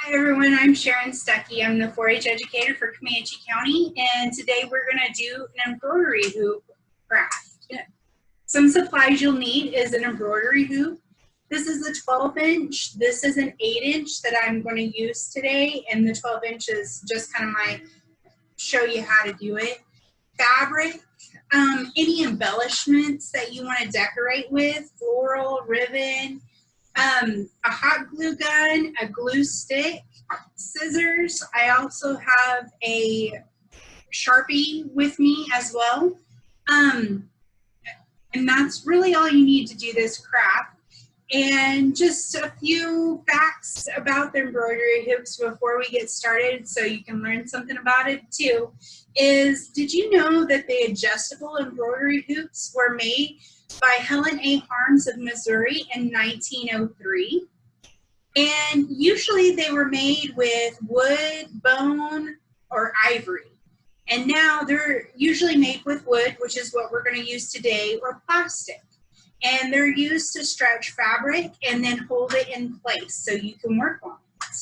Hi everyone, I'm Sharon Stuckey. I'm the 4-H educator for Comanche County, and today we're going to do an embroidery hoop craft. Some supplies you'll need is an embroidery hoop. This is a 12-inch. This is an 8-inch that I'm going to use today, and the 12-inch is just kind of my show you how to do it. Fabric, any embellishments that you want to decorate with, floral, ribbon, a hot glue gun, a glue stick, scissors. I also have a Sharpie with me as well. And that's really all you need to do this craft. And just a few facts about the embroidery hoops before we get started so you can learn something about it too, is did you know that the adjustable embroidery hoops were made by Helen A. Harms of Missouri in 1903? And usually they were made with wood, bone, or ivory. And now they're usually made with wood, which is what we're going to use today, or plastic. And they're used to stretch fabric and then hold it in place so you can work on it.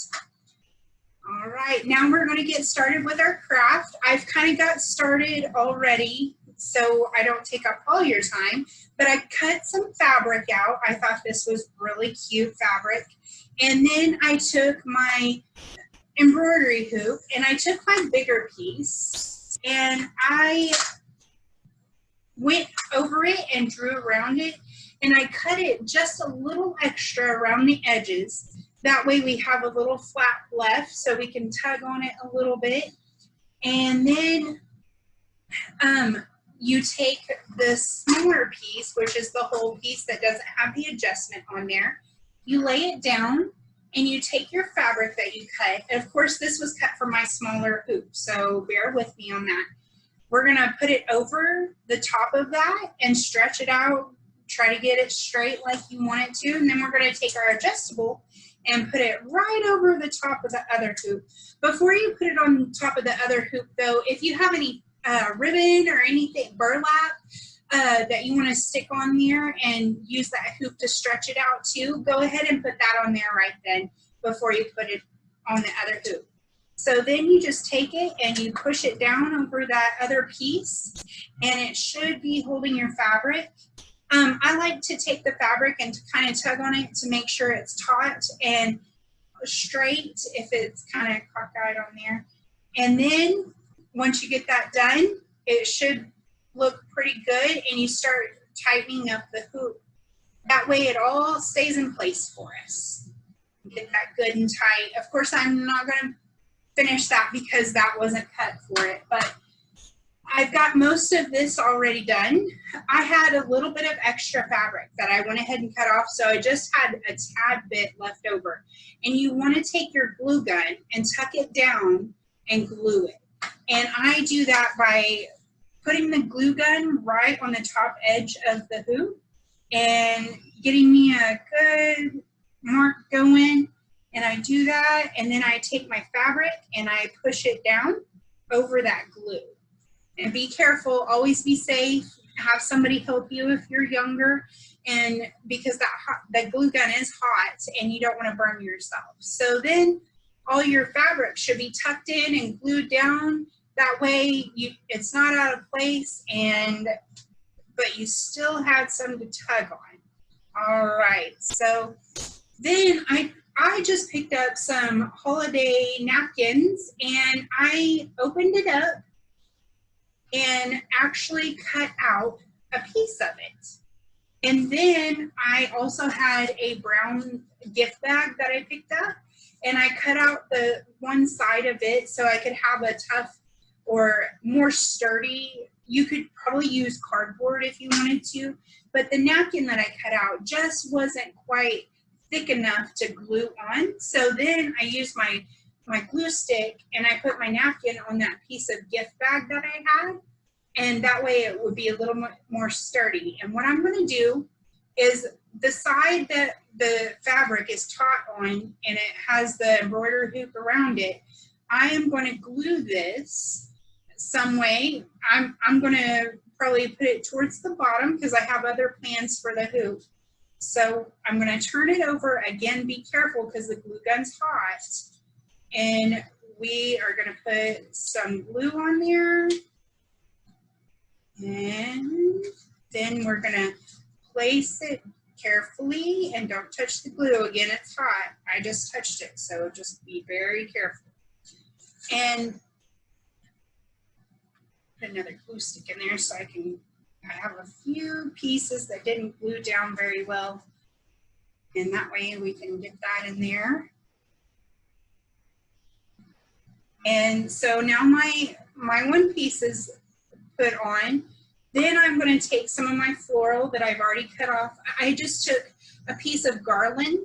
All right, now we're going to get started with our craft. I've kind of got started already, so I don't take up all your time, but I cut some fabric out. I thought this was really cute fabric. And then I took my embroidery hoop and I took my bigger piece and I went over it and drew around it, and I cut it just a little extra around the edges. That way we have a little flap left so we can tug on it a little bit. And then you take the smaller piece, which is the whole piece that doesn't have the adjustment on there. You lay it down and you take your fabric that you cut. And of course, this was cut for my smaller hoop, so bear with me on that. We're gonna put it over the top of that and stretch it out. Try to get it straight like you want it to. And then we're gonna take our adjustable and put it right over the top of the other hoop. Before you put it on top of the other hoop though, if you have any ribbon or anything, burlap, that you want to stick on there and use that hoop to stretch it out too, go ahead and put that on there right then before you put it on the other hoop. So then you just take it and you push it down over that other piece, and it should be holding your fabric. I like to take the fabric and to kind of tug on it to make sure it's taut and straight if it's kind of cockeyed on there. And then once you get that done, it should look pretty good, and you start tightening up the hoop. That way it all stays in place for us. Get that good and tight. Of course, I'm not going to finish that because that wasn't cut for it, but I've got most of this already done. I had a little bit of extra fabric that I went ahead and cut off, so I just had a tad bit left over. And you want to take your glue gun and tuck it down and glue it. And I do that by putting the glue gun right on the top edge of the hoop and getting me a good mark going. And I do that, and then I take my fabric and I push it down over that glue. And be careful, always be safe, have somebody help you if you're younger, and because that glue gun is hot and you don't want to burn yourself. So then all your fabric should be tucked in and glued down. That way it's not out of place, but you still had some to tug on. All right, so then I just picked up some holiday napkins and I opened it up and actually cut out a piece of it. And then I also had a brown gift bag that I picked up, and I cut out the one side of it so I could have a tough or more sturdy. You could probably use cardboard if you wanted to, but the napkin that I cut out just wasn't quite thick enough to glue on. So then I used my glue stick and I put my napkin on that piece of gift bag that I had, and that way it would be a little more sturdy. And what I'm going to do is the side that the fabric is taut on and it has the embroidery hoop around it, I am going to glue this some way. I'm going to probably put it towards the bottom because I have other plans for the hoop. So I'm going to turn it over again. Be careful because the glue gun's hot. And we are going to put some glue on there. And then we're going to place it carefully, and don't touch the glue. Again, it's hot. I just touched it, so just be very careful. And put another glue stick in there so I have a few pieces that didn't glue down very well. And that way we can get that in there. And so now my one piece is put on. Then I'm going to take some of my floral that I've already cut off. I just took a piece of garland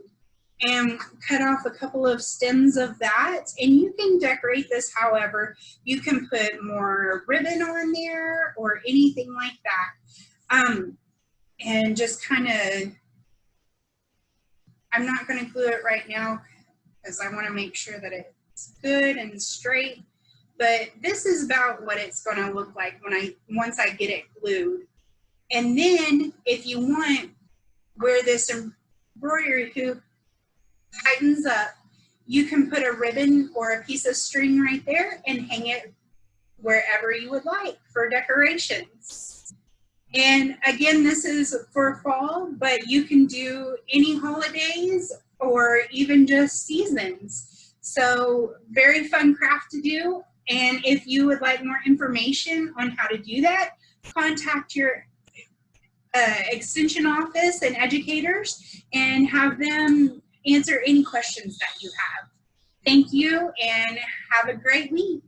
and cut off a couple of stems of that. And you can decorate this however. You can put more ribbon on there or anything like that. And just kind of, I'm not going to glue it right now because I want to make sure that it's good and straight. But this is about what it's going to look like once I get it glued. And then if you want, where this embroidery hoop tightens up, you can put a ribbon or a piece of string right there and hang it wherever you would like for decorations. And again, this is for fall, but you can do any holidays or even just seasons. So very fun craft to do. And if you would like more information on how to do that, contact your extension office and educators and have them answer any questions that you have. Thank you and have a great week.